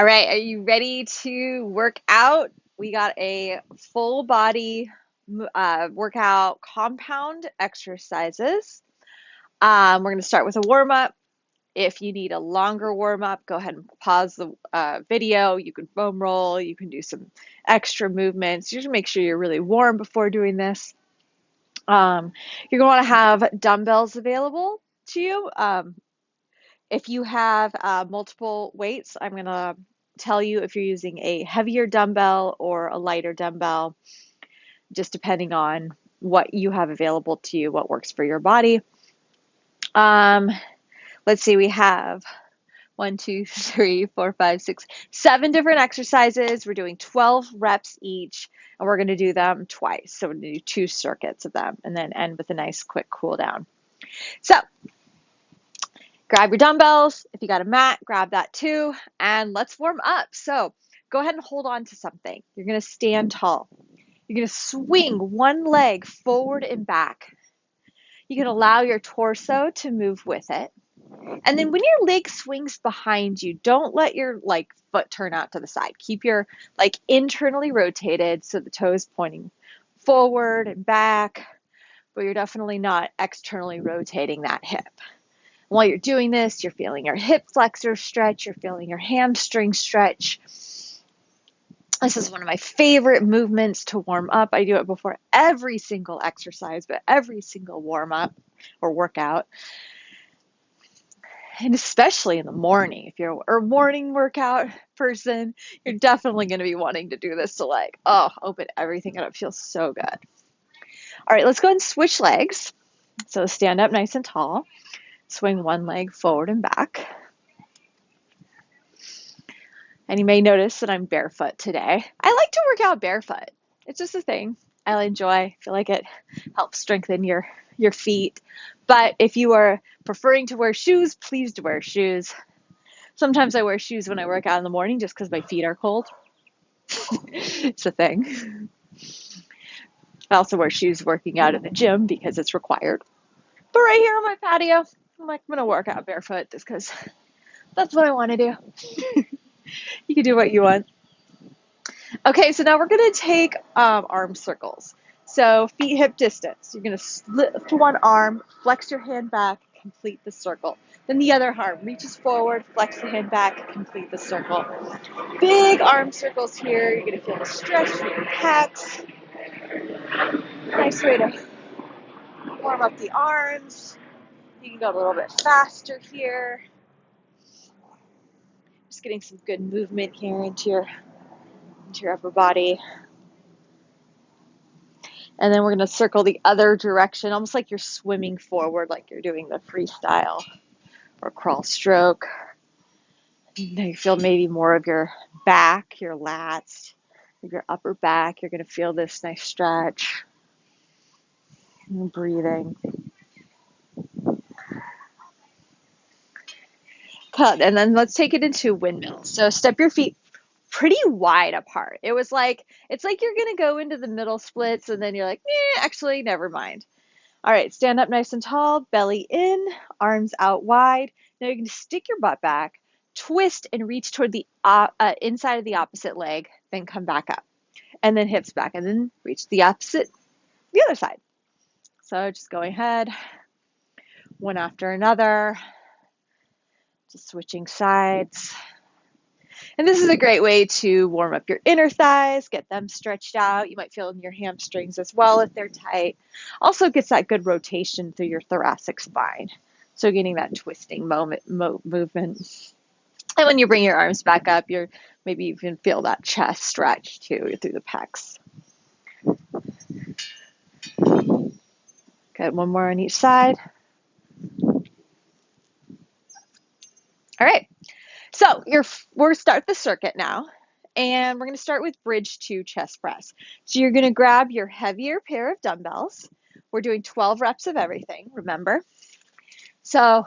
All right, are you ready to work out? We got a full body workout compound exercises. We're going to start with a warm up. If you need a longer warm up, go ahead and pause the video. You can foam roll, you can do some extra movements. You should make sure you're really warm before doing this. You're going to want to have dumbbells available to you. If you have multiple weights, I'm going to tell you if you're using a heavier dumbbell or a lighter dumbbell, just depending on what you have available to you, what works for your body. Um, let's see, we have 1, 2, 3, 4, 5, 6, 7 different exercises. We're doing 12 reps each, and we're going to do them twice. So we're going to do 2 circuits of them and then end with a nice quick cool down. So grab your dumbbells. If you got a mat, grab that too. And let's warm up. So go ahead and hold on to something. You're going to stand tall. You're going to swing one leg forward and back. You can allow your torso to move with it. And then when your leg swings behind you, don't let your foot turn out to the side. Keep your internally rotated so the toe is pointing forward and back, but you're definitely not externally rotating that hip. While you're doing this, you're feeling your hip flexor stretch, you're feeling your hamstring stretch. This is one of my favorite movements to warm up. I do it before every single exercise, but every single warm up or workout. And especially in the morning, if you're a morning workout person, you're definitely going to be wanting to do this to open everything up. It feels so good. All right, let's go and switch legs. So stand up nice and tall. Swing one leg forward and back. And you may notice that I'm barefoot today. I like to work out barefoot. It's just a thing I enjoy. I feel like it helps strengthen your feet. But if you are preferring to wear shoes, please wear shoes. Sometimes I wear shoes when I work out in the morning just because my feet are cold. It's a thing. I also wear shoes working out at the gym because it's required. But right here on my patio, I'm going to work out barefoot just because that's what I want to do. You can do what you want. Okay, so now we're going to take arm circles. So feet hip distance. You're going to lift one arm, flex your hand back, complete the circle. Then the other arm reaches forward, flex the hand back, complete the circle. Big arm circles here. You're going to feel the stretch through your pecs. Nice way to warm up the arms. You can go a little bit faster here. Just getting some good movement here into your upper body. And then we're going to circle the other direction, almost like you're swimming forward, like you're doing the freestyle or crawl stroke. Now you feel maybe more of your back, your lats, your upper back. You're going to feel this nice stretch. And breathing. Good. And then let's take it into windmills. So step your feet pretty wide apart. It's like you're going to go into the middle splits and then you're like, actually, never mind. All right, stand up nice and tall, belly in, arms out wide. Now you can stick your butt back, twist and reach toward the inside of the opposite leg, then come back up. And then hips back and then reach the other side. So just going ahead, one after another, just switching sides. And this is a great way to warm up your inner thighs, get them stretched out. You might feel in your hamstrings as well if they're tight. Also gets that good rotation through your thoracic spine. So getting that twisting movement. And when you bring your arms back up, maybe you can feel that chest stretch too through the pecs. Good, one more on each side. All right. So we're start the circuit now, and we're going to start with bridge to chest press. So you're going to grab your heavier pair of dumbbells. We're doing 12 reps of everything, remember? So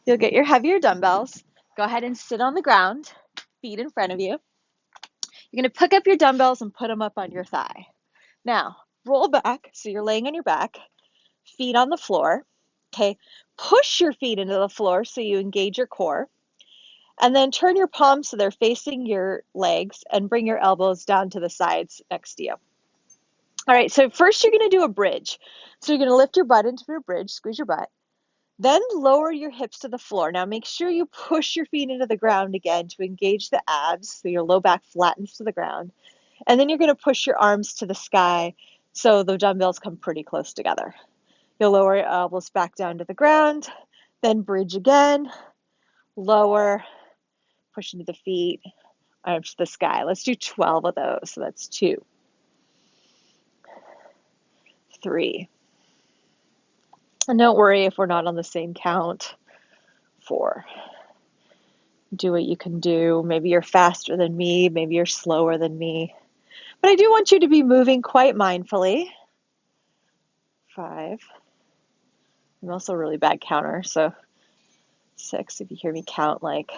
you'll get your heavier dumbbells. Go ahead and sit on the ground, feet in front of you. You're going to pick up your dumbbells and put them up on your thigh. Now, roll back, so you're laying on your back, feet on the floor. Okay, push your feet into the floor so you engage your core. And then turn your palms so they're facing your legs and bring your elbows down to the sides next to you. All right, so first you're going to do a bridge. So you're going to lift your butt into a bridge, squeeze your butt. Then lower your hips to the floor. Now make sure you push your feet into the ground again to engage the abs so your low back flattens to the ground. And then you're going to push your arms to the sky so the dumbbells come pretty close together. You'll lower your elbows back down to the ground, then bridge again, lower, push into the feet, arms to the sky. Let's do 12 of those. So that's 2, 3. And don't worry if we're not on the same count. 4. Do what you can do. Maybe you're faster than me. Maybe you're slower than me. But I do want you to be moving quite mindfully. 5. I'm also a really bad counter, so 6 if you hear me count like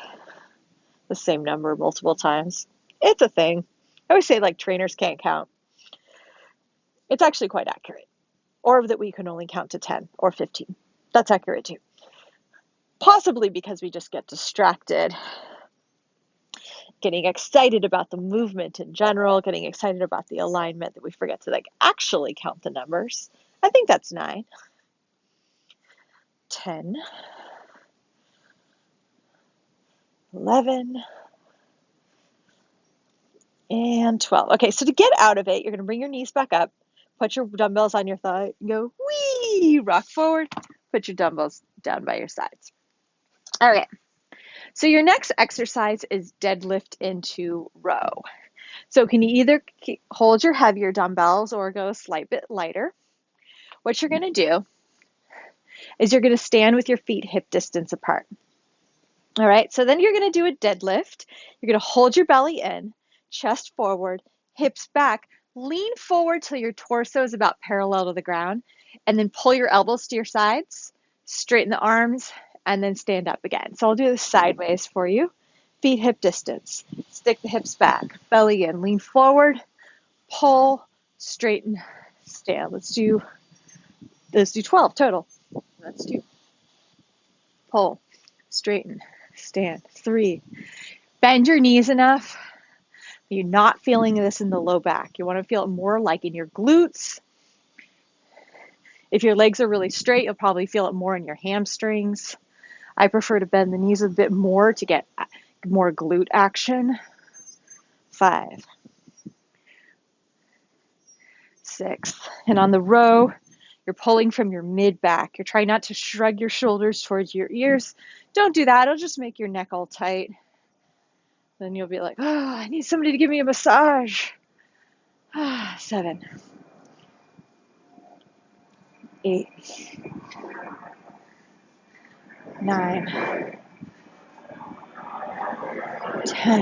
the same number multiple times. It's a thing. I always say like trainers can't count. It's actually quite accurate. Or that we can only count to 10 or 15. That's accurate too. Possibly because we just get distracted, getting excited about the movement in general, getting excited about the alignment that we forget to like actually count the numbers. I think that's 9, 10, 11, and 12. Okay, so to get out of it, you're going to bring your knees back up, put your dumbbells on your thigh, go wee, rock forward, put your dumbbells down by your sides. All right, so your next exercise is deadlift into row. So can you either hold your heavier dumbbells or go a slight bit lighter? What you're going to do is you're going to stand with your feet hip distance apart. All right, so then you're going to do a deadlift. You're going to hold your belly in, chest forward, hips back, lean forward till your torso is about parallel to the ground, and then pull your elbows to your sides, straighten the arms, and then stand up again. So I'll do this sideways for you. Feet hip distance. Stick the hips back, belly in, lean forward, pull, straighten, stand. Let's do 12 total. Let's do pull, straighten, stand. 3. Bend your knees enough. You're not feeling this in the low back. You want to feel it more like in your glutes. If your legs are really straight, you'll probably feel it more in your hamstrings. I prefer to bend the knees a bit more to get more glute action. 5, 6. And on the row, you're pulling from your mid back. You're trying not to shrug your shoulders towards your ears. Don't do that. It'll just make your neck all tight. Then you'll be like, oh, I need somebody to give me a massage. 7, 8, 9, 10,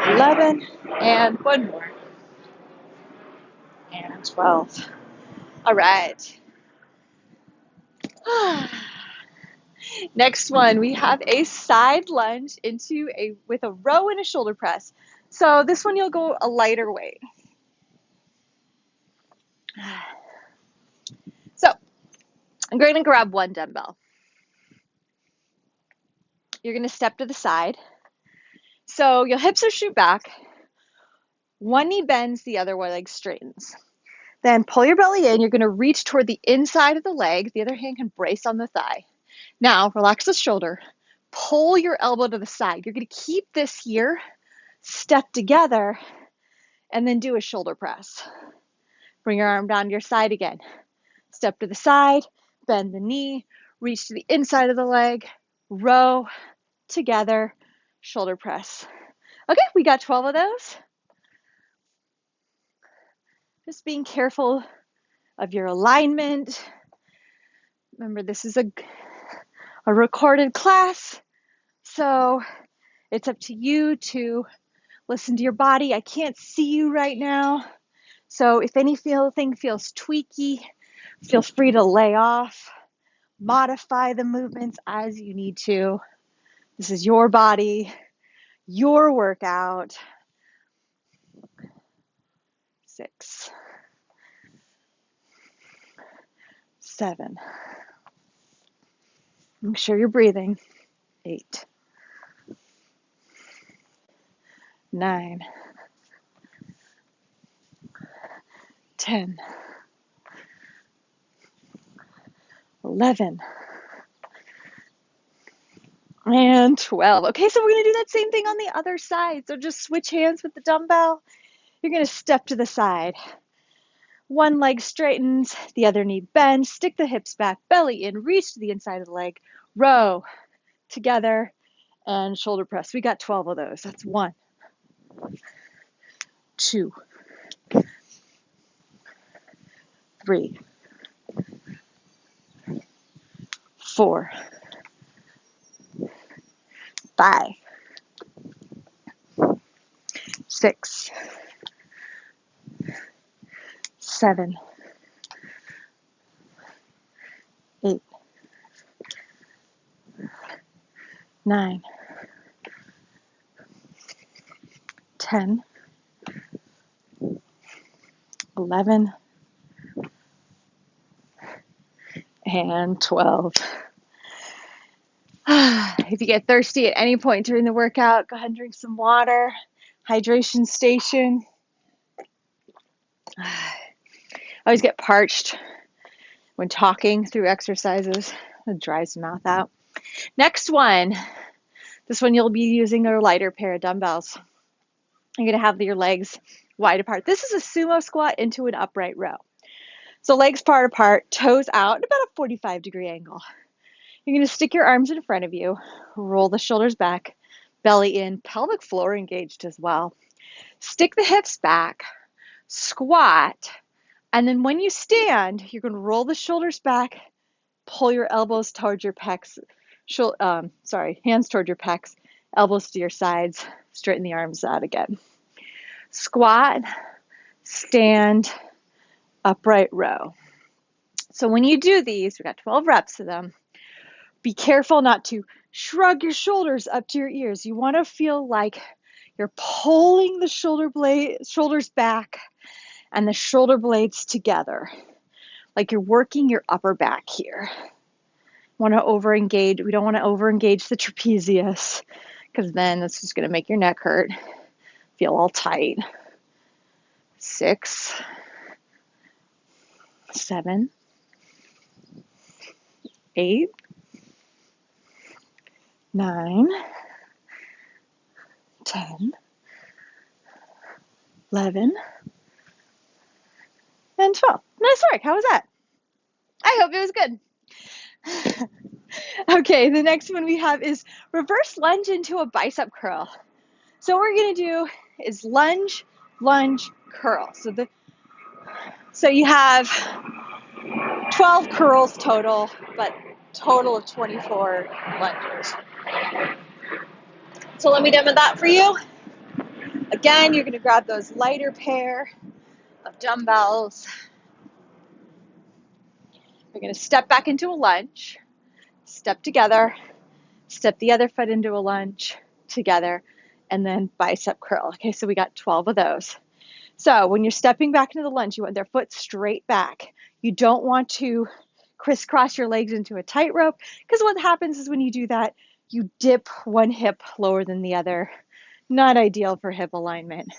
11, and one more, and 12. All right. Next one, we have a side lunge with a row and a shoulder press. So this one you'll go a lighter weight. So I'm going to grab one dumbbell. You're going to step to the side. So your hips are shoot back. One knee bends, the other leg straightens. Then pull your belly in. You're going to reach toward the inside of the leg. The other hand can brace on the thigh. Now, relax the shoulder. Pull your elbow to the side. You're going to keep this here, step together, and then do a shoulder press. Bring your arm down to your side again. Step to the side, bend the knee, reach to the inside of the leg, row, together, shoulder press. Okay, we got 12 of those. Just being careful of your alignment. Remember, this is a recorded class, so it's up to you to listen to your body. I can't see you right now, so if anything feels tweaky, feel free to lay off, modify the movements as you need to. This is your body, your workout. 6, 7, Make sure you're breathing. 8, 9, 10, 11, and 12. Okay, so we're going to do that same thing on the other side. So just switch hands with the dumbbell. You're going to step to the side. One leg straightens, the other knee bends, stick the hips back, belly in, reach to the inside of the leg, row together, and shoulder press. We got 12 of those. That's 1, 2, 3, 4, 5, 6, 7, 8, 9, 10, 11, and 12. If you get thirsty at any point during the workout, go ahead and drink some water. Hydration station. I always get parched when talking through exercises. It dries the mouth out. Next one. This one you'll be using a lighter pair of dumbbells. You're going to have your legs wide apart. This is a sumo squat into an upright row. So legs far apart, toes out at about a 45-degree angle. You're going to stick your arms in front of you, roll the shoulders back, belly in, pelvic floor engaged as well. Stick the hips back, squat, and then when you stand, you're going to roll the shoulders back, pull your elbows towards your pecs, hands toward your pecs, elbows to your sides, straighten the arms out again. Squat, stand, upright row. So when you do these, we got 12 reps of them. Be careful not to shrug your shoulders up to your ears. You want to feel like you're pulling the shoulders back and the shoulder blades together, like you're working your upper back here. Want to overengage? We don't want to overengage the trapezius because then that's just going to make your neck hurt. Feel all tight. 6, 7, 8, 9, 10, 11, and 12. Nice work. How was that? I hope it was good. Okay, the next one we have is reverse lunge into a bicep curl. So what we're going to do is lunge, lunge, curl. So you have 12 curls total, but total of 24 lunges. So let me demo that for you. Again, you're going to grab those lighter pair of dumbbells. You're going to step back into a lunge, step together, step the other foot into a lunge together, and then bicep curl. Okay, so we got 12 of those. So when you're stepping back into the lunge, you want their foot straight back. You don't want to crisscross your legs into a tightrope, because what happens is when you do that, you dip one hip lower than the other. Not ideal for hip alignment.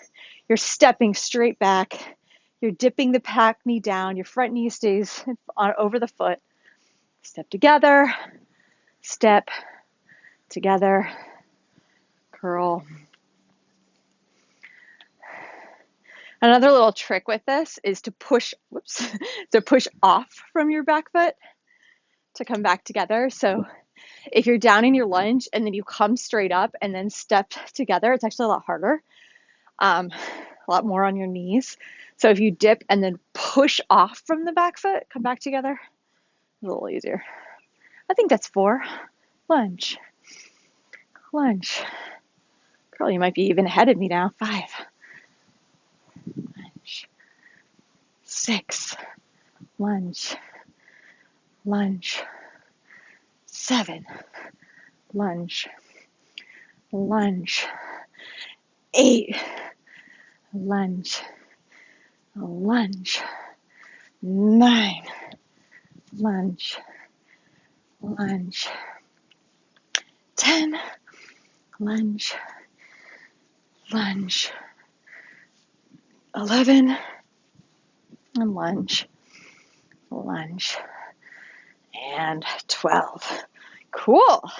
You're stepping straight back. You're dipping the back knee down. Your front knee stays over the foot. Step together, step together, curl. Another little trick with this is to push off from your back foot to come back together. So if you're down in your lunge and then you come straight up and then step together, it's actually a lot harder, a lot more on your knees. So if you dip and then push off from the back foot, come back together, it's a little easier. I think that's 4. Lunge, lunge, curl. You might be even ahead of me now. 5, lunge, 6, lunge, lunge, 7, lunge, lunge, 8, lunge, lunge, 9, lunge, lunge, 10, lunge, lunge, 11, and lunge, lunge, and 12. Cool.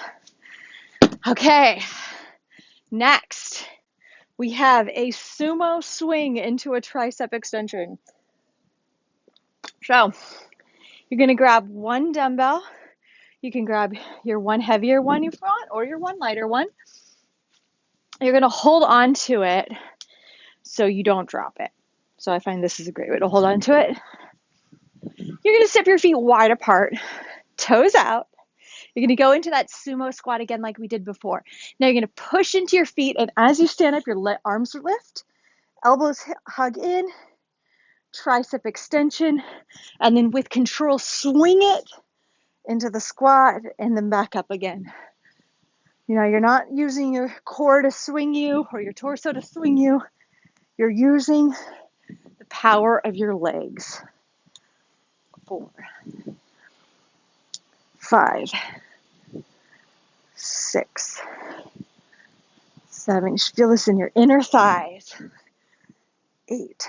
Okay, next we have a sumo swing into a tricep extension. So you're going to grab one dumbbell. You can grab your one heavier one you want or your one lighter one. You're going to hold on to it so you don't drop it. So I find this is a great way to hold on to it. You're going to step your feet wide apart, toes out. You're going to go into that sumo squat again like we did before. Now you're going to push into your feet, and as you stand up, your arms lift, elbows hug in, tricep extension, and then with control, swing it into the squat and then back up again. You know, you're not using your core to swing you or your torso to swing you. You're using the power of your legs. 4, 5, 6, 7. You should feel this in your inner thighs. 8,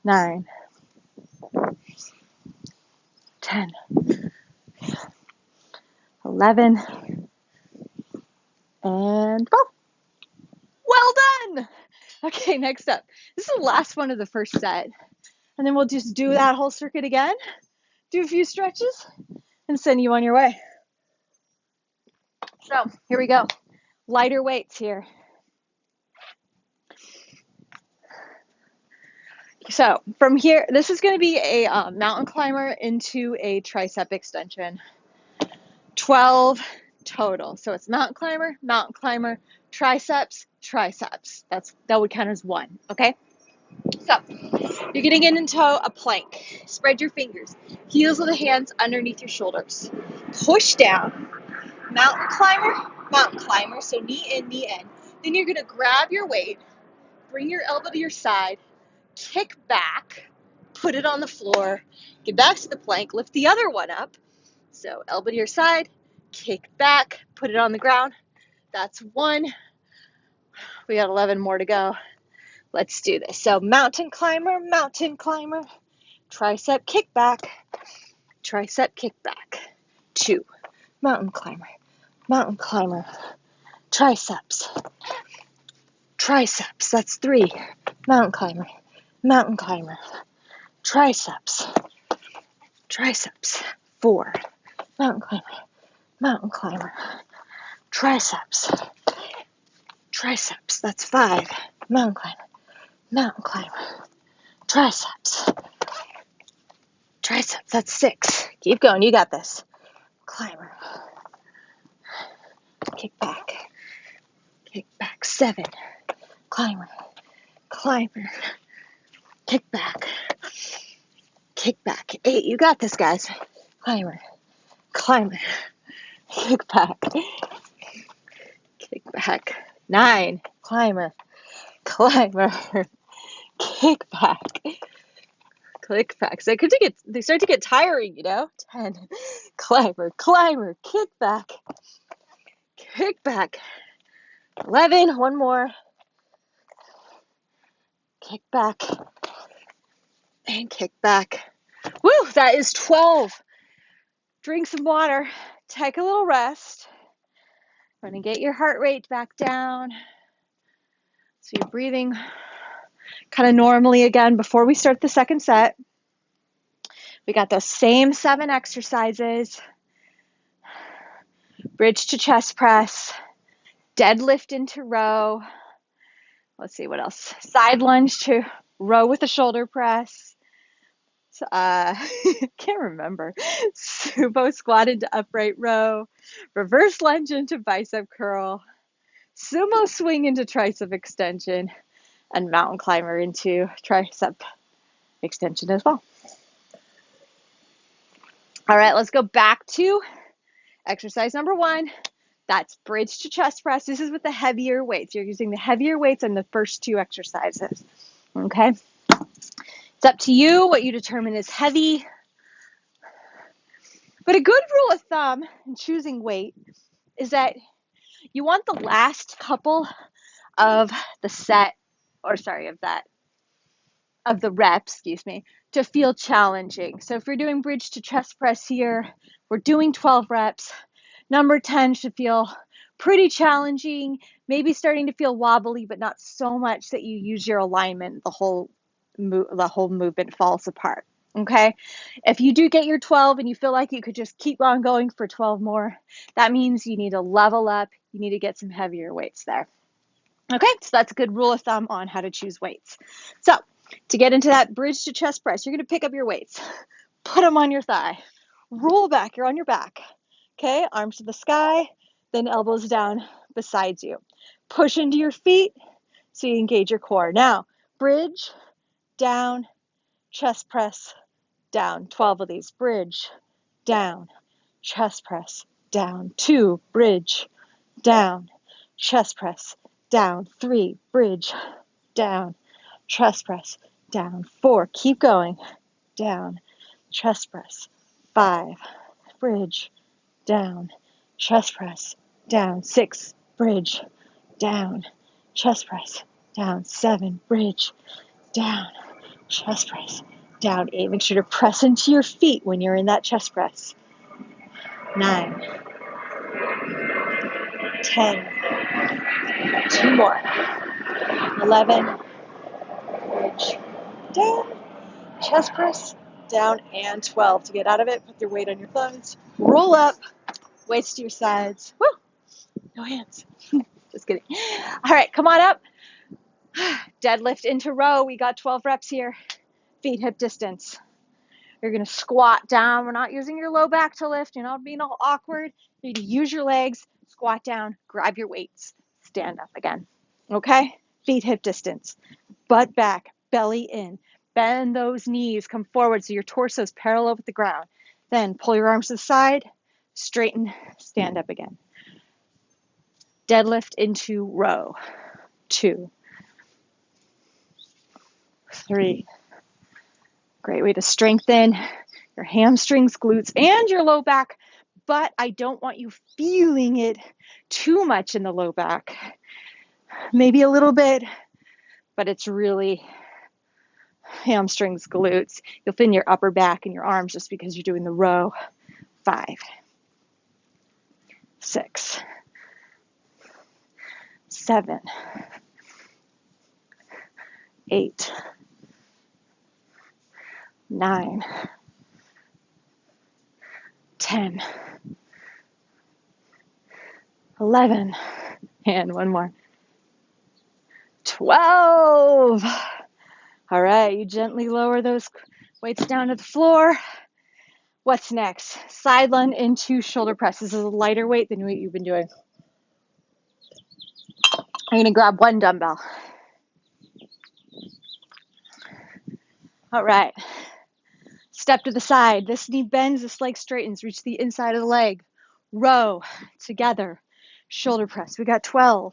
9, 10, 11, and 12. Well done! Okay, next up. This is the last one of the first set. And then we'll just do that whole circuit again, do a few stretches, and send you on your way. So here we go. Lighter weights here. So from here, this is going to be a mountain climber into a tricep extension. 12 total. So it's mountain climber, triceps, triceps. That would count as one, okay? So you're going to get into a plank. Spread your fingers. Heels of the hands underneath your shoulders. Push down. Mountain climber. So knee in, knee in. Then you're going to grab your weight, bring your elbow to your side, kick back, put it on the floor, get back to the plank, lift the other one up. So elbow to your side, kick back, put it on the ground. That's 1. We got 11 more to go. Let's do this. So mountain climber, tricep kick back, 2. Mountain climber, triceps, that's 3. Mountain climber, triceps, 4. Mountain climber, triceps, that's 5. Mountain climber, triceps, that's 6. Keep going, you got this. Climber, kick back, 7. Climber, kick back, 8. You got this, guys. Climber, kick back, 9. Climber, kick back. So they start to get tiring, you know. 10. Climber, kick back. 11. One more. Kick back and kick back. Woo! That is 12. Drink some water. Take a little rest. We're going to get your heart rate back down. So you're breathing kind of normally again before we start the second set. We got those same 7 exercises. Bridge to chest press. Deadlift into row. Let's see what else. Side lunge to row with a shoulder press. Can't remember. Sumo squat into upright row. Reverse lunge into bicep curl. Sumo swing into tricep extension. And mountain climber into tricep extension as well. All right, let's go back to exercise number 1. That's bridge to chest press. This is with the heavier weights. You're using the heavier weights in the first 2 exercises. Okay? It's up to you what you determine is heavy. But a good rule of thumb in choosing weight is that you want the last couple of the set, or sorry, of the reps, to feel challenging. So if we're doing bridge to chest press here, we're doing 12 reps. Number 10 should feel pretty challenging, maybe starting to feel wobbly, but not so much that you use your alignment, the whole movement falls apart. Okay, if you do get your 12 and you feel like you could just keep on going for 12 more, that means you need to level up. You need to get some heavier weights there. Okay, so that's a good rule of thumb on how to choose weights. So to get into that bridge to chest press, you're going to pick up your weights, put them on your thigh, roll back, you're on your back. Okay, arms to the sky, then elbows down beside you. Push into your feet so you engage your core. Now, bridge, down, chest press, down. 12 of these. Bridge, down, chest press, down. 2, bridge, down, chest press, down. 3, bridge, down, chest press, down. 4, keep going, down, chest press. 5, bridge, down, chest press, down. 6, bridge, down, chest press, down. 7, bridge, down, chest press, down. 8, make sure to press into your feet when you're in that chest press. 9, 10, 2 more. 11, bridge, down, chest press, down, and 12. To get out of it, put your weight on your thumbs, roll up, weights to your sides. Woo! No hands. Just kidding. All right, come on up. Deadlift into row. We got 12 reps here. Feet hip distance. You're going to squat down. We're not using your low back to lift. You're not being all awkward. You need to use your legs, squat down, grab your weights, stand up again. Okay? Feet hip distance. Butt back, belly in. Bend those knees, come forward so your torso is parallel with the ground. Then pull your arms to the side, straighten, stand up again. Deadlift into row. 2, 3. Great way to strengthen your hamstrings, glutes, and your low back, but I don't want you feeling it too much in the low back. Maybe a little bit, but it's really hamstrings, glutes. You'll feel in your upper back and your arms just because you're doing the row. 5, 6, 7, 8, 9, 10, 11, and one more. 12. All right, you gently lower those weights down to the floor. What's next? Side lunge into shoulder press. This is a lighter weight than what you've been doing. I'm going to grab one dumbbell. All right. Step to the side. This knee bends, this leg straightens. Reach the inside of the leg. Row together. Shoulder press. We got 12.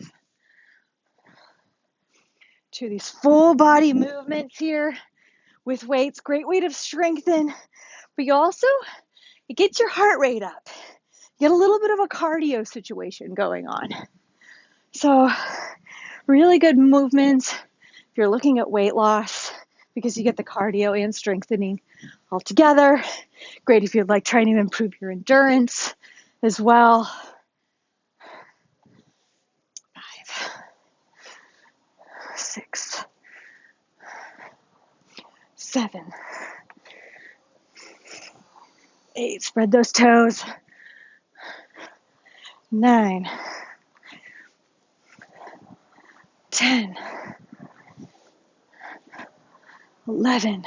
2 of these full body movements here with weights. Great way to strengthen. But you also, it gets your heart rate up. You get a little bit of a cardio situation going on. So really good movements if you're looking at weight loss because you get the cardio and strengthening all together. Great if you're like trying to improve your endurance as well. 5, 6, 7, 8. Spread those toes. 9, 10, 11,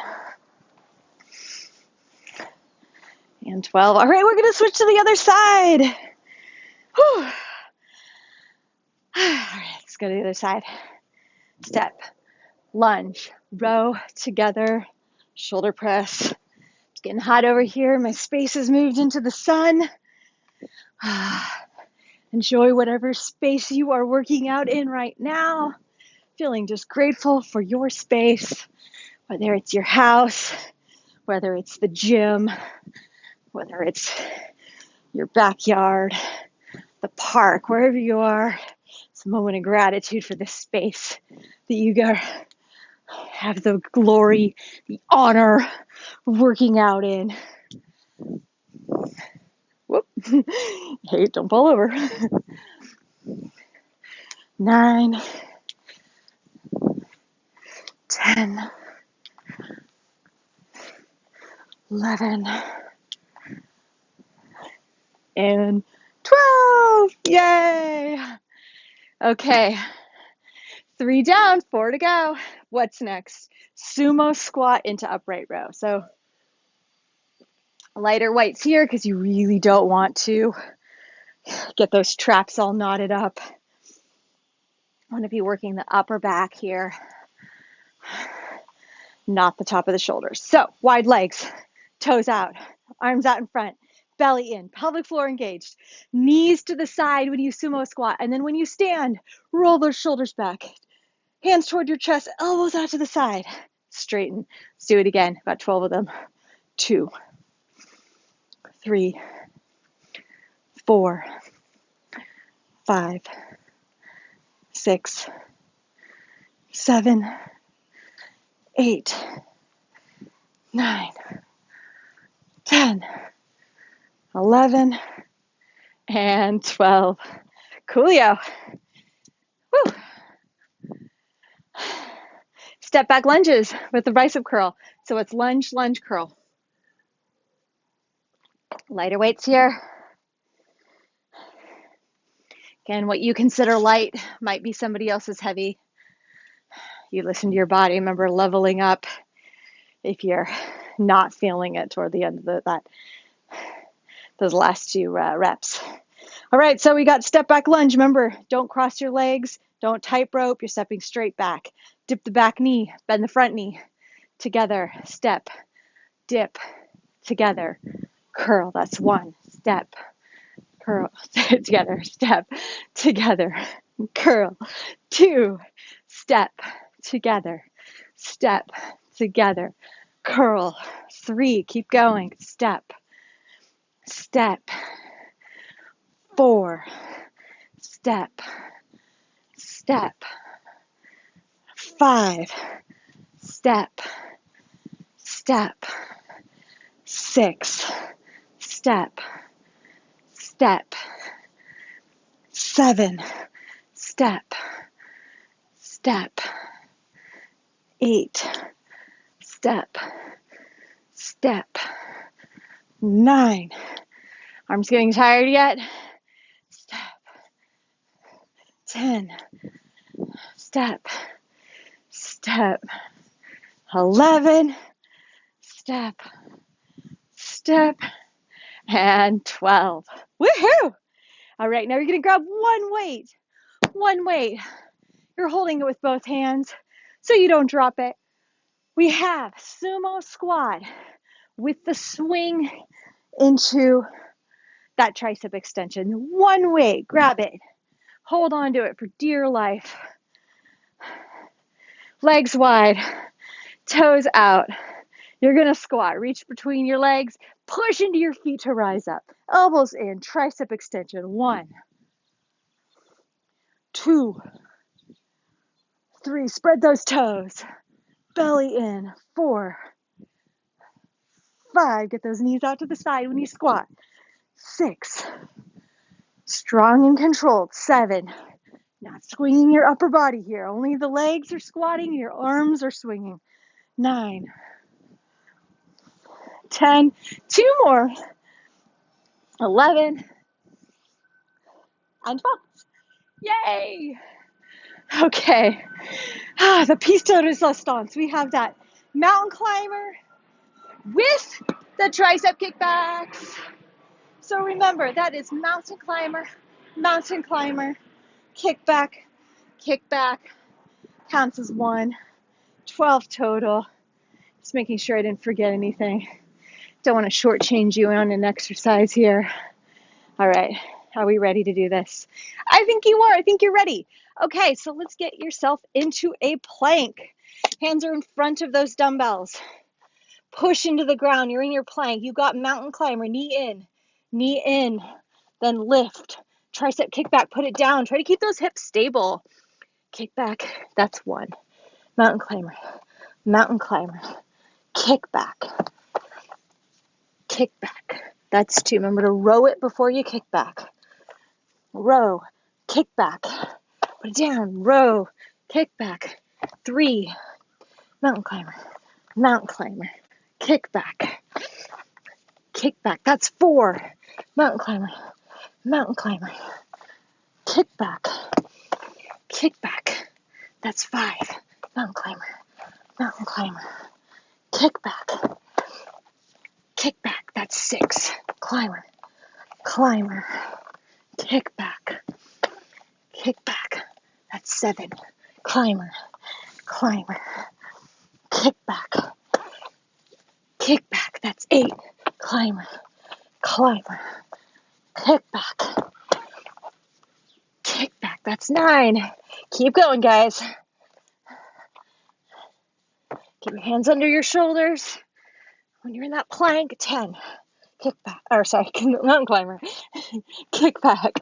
and 12. All right, we're going to switch to the other side. Whew. All right, let's go to the other side. Step, lunge, row together, shoulder press. It's getting hot over here. My space has moved into the sun. Enjoy whatever space you are working out in right now. Feeling just grateful for your space, whether it's your house, whether it's the gym, whether it's your backyard, the park, wherever you are. It's a moment of gratitude for this space that you have the glory, the honor of working out in. Whoop. Hey, don't fall over. 9, 10, 11, and 12. Yay! Okay, 3 down, 4 to go. What's next? Sumo squat into upright row. So lighter weights here because you really don't want to get those traps all knotted up. I want to be working the upper back here, not the top of the shoulders. So wide legs, toes out, arms out in front, belly in, pelvic floor engaged, knees to the side when you sumo squat. And then when you stand, roll those shoulders back, hands toward your chest, elbows out to the side, straighten. Let's do it again, about 12 of them. 2, 3, 4, 5, 6, 7, 8, 9, 10, 11, and 12. Coolio. Woo. Step back lunges with the bicep curl. So it's lunge, lunge, curl. Lighter weights here. Again, what you consider light might be somebody else's heavy. You listen to your body. Remember, leveling up if you're not feeling it toward the end of those last 2 reps. All right, so we got step back lunge. Remember, don't cross your legs. Don't tight rope. You're stepping straight back. Dip the back knee. Bend the front knee. Together. Step. Dip. Together. Curl. That's 1. Step. Curl. Together. Step. Together. Curl. 2. Step. Together. Step. Together. Curl. 3. Keep going. Step. Step. 4. Step. Step. 5. Step. Step. 6. Step. Step. 7. Step. Step. 8. Step. Step. 9. Arms getting tired yet? Step. 10. Step. Step. 11. Step. Step. And 12. Woohoo! All right, now you're going to grab one weight. One weight. You're holding it with both hands so you don't drop it. We have sumo squat with the swing into that tricep extension. One weight, grab it. Hold on to it for dear life. Legs wide, toes out. You're going to squat. Reach between your legs. Push into your feet to rise up. Elbows in, tricep extension. 1, 2, 3. Spread those toes. Belly in. 4, 5. Get those knees out to the side when you squat. 6. Strong and controlled. 7. Not swinging your upper body here. Only the legs are squatting. Your arms are swinging. 9. 10. 2 more. 11. And 12. Yay! Okay. The piste de resistance. We have that mountain climber with the tricep kickbacks. So remember, that is mountain climber, kickback, kickback. Counts as 1. 12 total. Just making sure I didn't forget anything. Don't want to shortchange you on an exercise here. All right. Are we ready to do this? I think you are. I think you're ready. Okay, so let's get yourself into a plank. Hands are in front of those dumbbells. Push into the ground. You're in your plank. You got mountain climber. Knee in, then lift. Tricep kick back, put it down. Try to keep those hips stable. Kick back. That's one. Mountain climber. Mountain climber. Kick back. Kick back. That's two. Remember to row it before you kick back. Row. Kick back. Put it down. Row. Kick back. Three. Mountain climber. Mountain climber. Kick back. Kick back. That's four. Mountain climber. Mountain climber. Kick back. Kick back. That's five. Mountain climber. Mountain climber. Kick back. Kick back. That's six. Climber. Climber. Kick back. Kick back. That's seven. Climber. Climber. Kick back. Kick back. That's eight. Climber. Climber. Kick back. Kick back. That's nine. Keep going, guys. Get your hands under your shoulders. When you're in that plank, 10. Kick back. Or sorry, mountain climber. Kick back.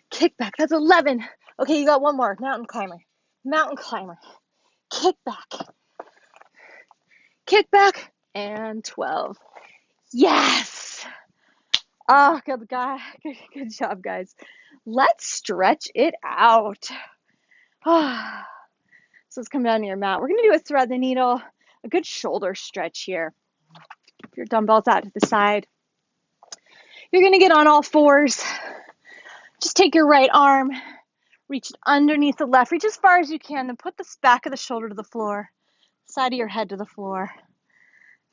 Kick back. That's 11. Okay, you got one more. Mountain climber. Mountain climber. Kick back. Kick back. And 12. Yes. Oh, good guy. Good job, guys. Let's stretch it out. So let's come down to your mat. We're going to do a thread the needle, a good shoulder stretch here. Your dumbbells out to the side. You're going to get on all fours. Just take your right arm, reach it underneath the left. Reach as far as you can, then put the back of the shoulder to the floor, side of your head to the floor.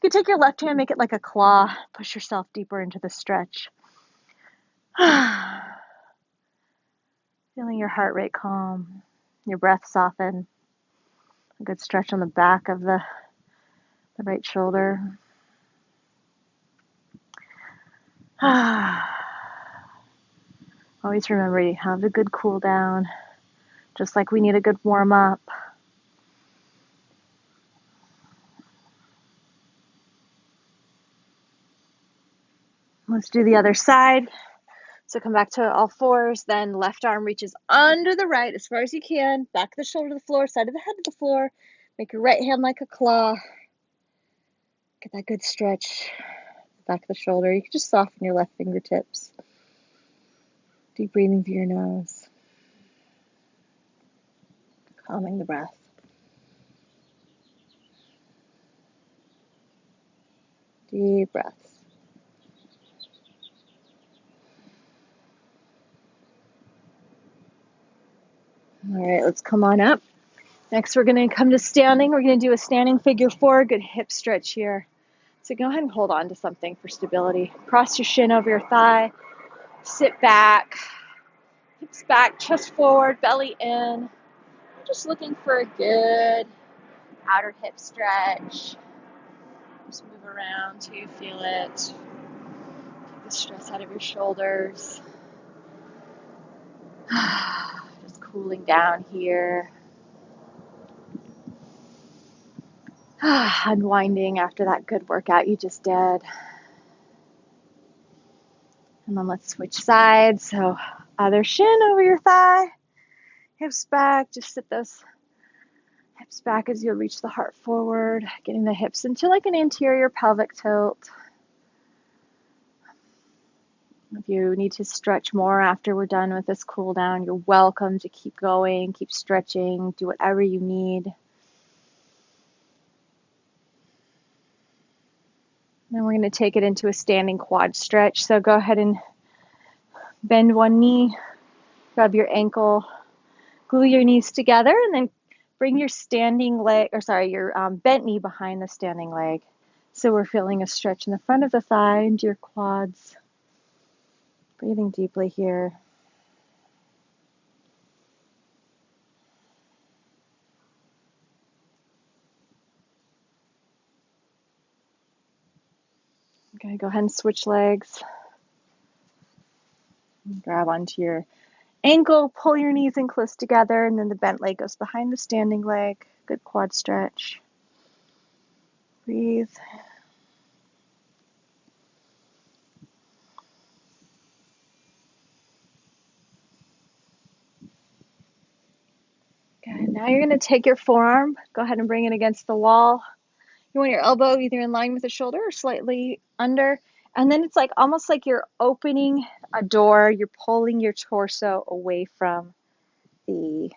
You can take your left hand, make it like a claw. Push yourself deeper into the stretch. Feeling your heart rate calm, your breath soften. A good stretch on the back of the right shoulder. Always remember you have a good cool down, just like we need a good warm up. Let's do the other side. So come back to all fours, then left arm reaches under the right as far as you can, back of the shoulder to the floor, side of the head to the floor. Make your right hand like a claw. Get that good stretch, back of the shoulder. You can just soften your left fingertips. Deep breathing through your nose. Calming the breath. Deep breaths. All right, let's come on up. Next, we're going to come to standing. We're going to do a standing figure four. Good hip stretch here. So go ahead and hold on to something for stability. Cross your shin over your thigh. Sit back. Hips back, chest forward, belly in. Just looking for a good outer hip stretch. Just move around till you feel it. Take the stress out of your shoulders. Just cooling down here. Unwinding after that good workout you just did. And then let's switch sides. So other shin over your thigh. Hips back. Just sit those hips back as you reach the heart forward. Getting the hips into like an anterior pelvic tilt. If you need to stretch more after we're done with this cool down, you're welcome to keep going, keep stretching, do whatever you need. Then we're going to take it into a standing quad stretch. So go ahead and bend one knee, grab your ankle, glue your knees together, and then bring your your bent knee behind the standing leg. So we're feeling a stretch in the front of the thigh into your quads. Breathing deeply here. Okay, go ahead and switch legs. Grab onto your ankle, pull your knees in close together, and then the bent leg goes behind the standing leg. Good quad stretch. Breathe. Good. Now you're going to take your forearm, go ahead and bring it against the wall. You want your elbow either in line with the shoulder or slightly under. And then it's like almost like you're opening a door, you're pulling your torso away from the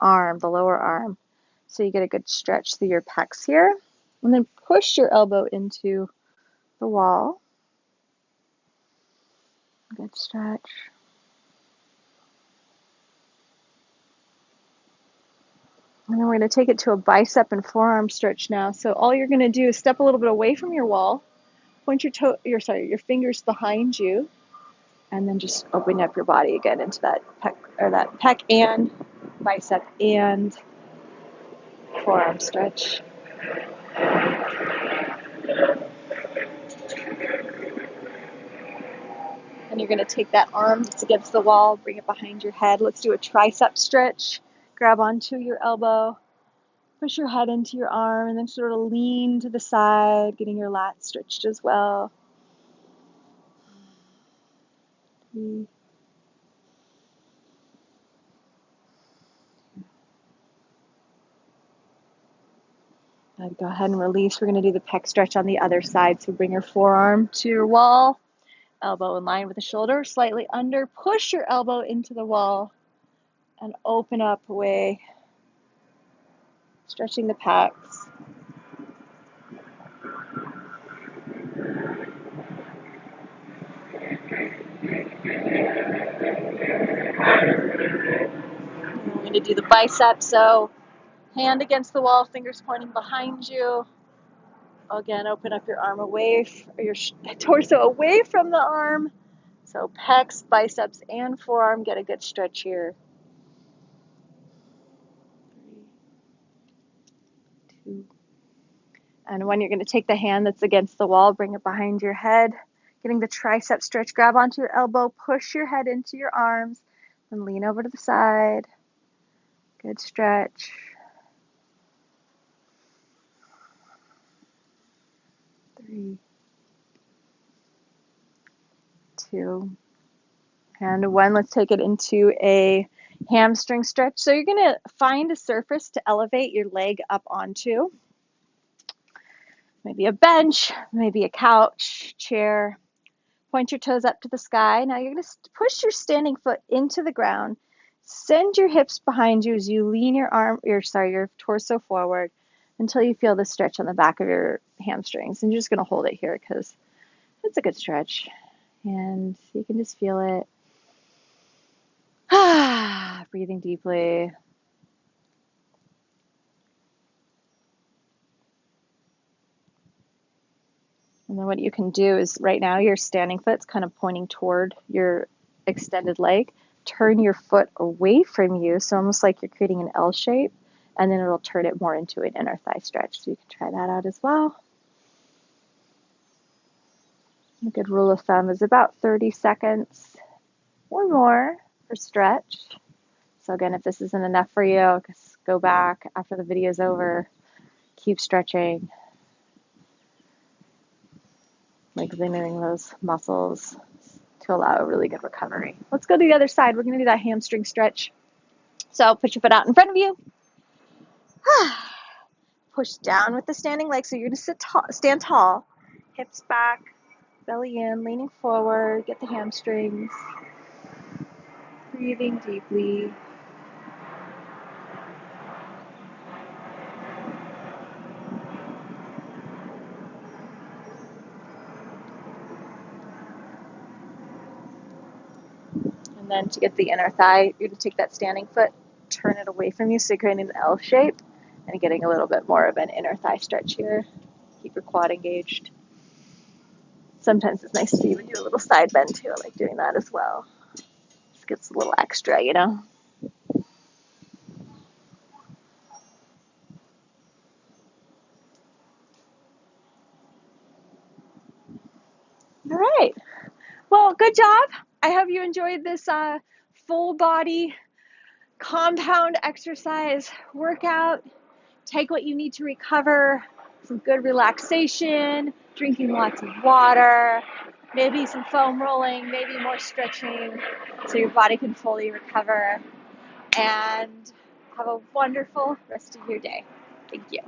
arm, the lower arm. So you get a good stretch through your pecs here. And then push your elbow into the wall. Good stretch. And then we're going to take it to a bicep and forearm stretch now. So all you're going to do is step a little bit away from your wall, point your fingers behind you, and then just open up your body again into that pec and bicep and forearm stretch. And you're going to take that arm that's against the wall, bring it behind your head. Let's do a tricep stretch. Grab onto your elbow, push your head into your arm, and then sort of lean to the side, getting your lats stretched as well. 3. And go ahead and release. We're going to do the pec stretch on the other side. So bring your forearm to your wall, elbow in line with the shoulder, slightly under. Push your elbow into the wall and open up away, stretching the pecs. And we're going to do the bicep. So hand against the wall, fingers pointing behind you. Again, open up your arm away, or your torso away from the arm. So pecs, biceps, and forearm get a good stretch here. 3, 2. And when you're going to take the hand that's against the wall, bring it behind your head, getting the tricep stretch. Grab onto your elbow, push your head into your arms, and lean over to the side. Good stretch. 3, 2, and 1. Let's take it into a hamstring stretch. So you're going to find a surface to elevate your leg up onto. Maybe a bench, maybe a couch, chair. Point your toes up to the sky. Now you're going to push your standing foot into the ground. Send your hips behind you as you lean your torso forward until you feel the stretch on the back of your hamstrings. And you're just going to hold it here because it's a good stretch. And you can just feel it. Breathing deeply. And then what you can do is right now your standing foot's kind of pointing toward your extended leg. Turn your foot away from you, so almost like you're creating an L shape, and then it'll turn it more into an inner thigh stretch. So you can try that out as well. A good rule of thumb is about 30 seconds or more for stretch. So again, if this isn't enough for you, just go back after the video's over, keep stretching, lengthening those muscles to allow a really good recovery. Let's go to the other side. We're going to do that hamstring stretch. So put your foot out in front of you. Push down with the standing leg. So you're going to stand tall, hips back, belly in, leaning forward. Get the hamstrings. Breathing deeply. And then to get the inner thigh, you're going to take that standing foot, turn it away from you, so you're creating an L shape and getting a little bit more of an inner thigh stretch here. Keep your quad engaged. Sometimes it's nice to even do a little side bend too. I like doing that as well. Just gets a little extra, you know. All right. Well, good job. I hope you enjoyed this full body compound exercise workout. Take what you need to recover. some good relaxation, drinking lots of water, maybe some foam rolling, maybe more stretching so your body can fully recover. And have a wonderful rest of your day. Thank you.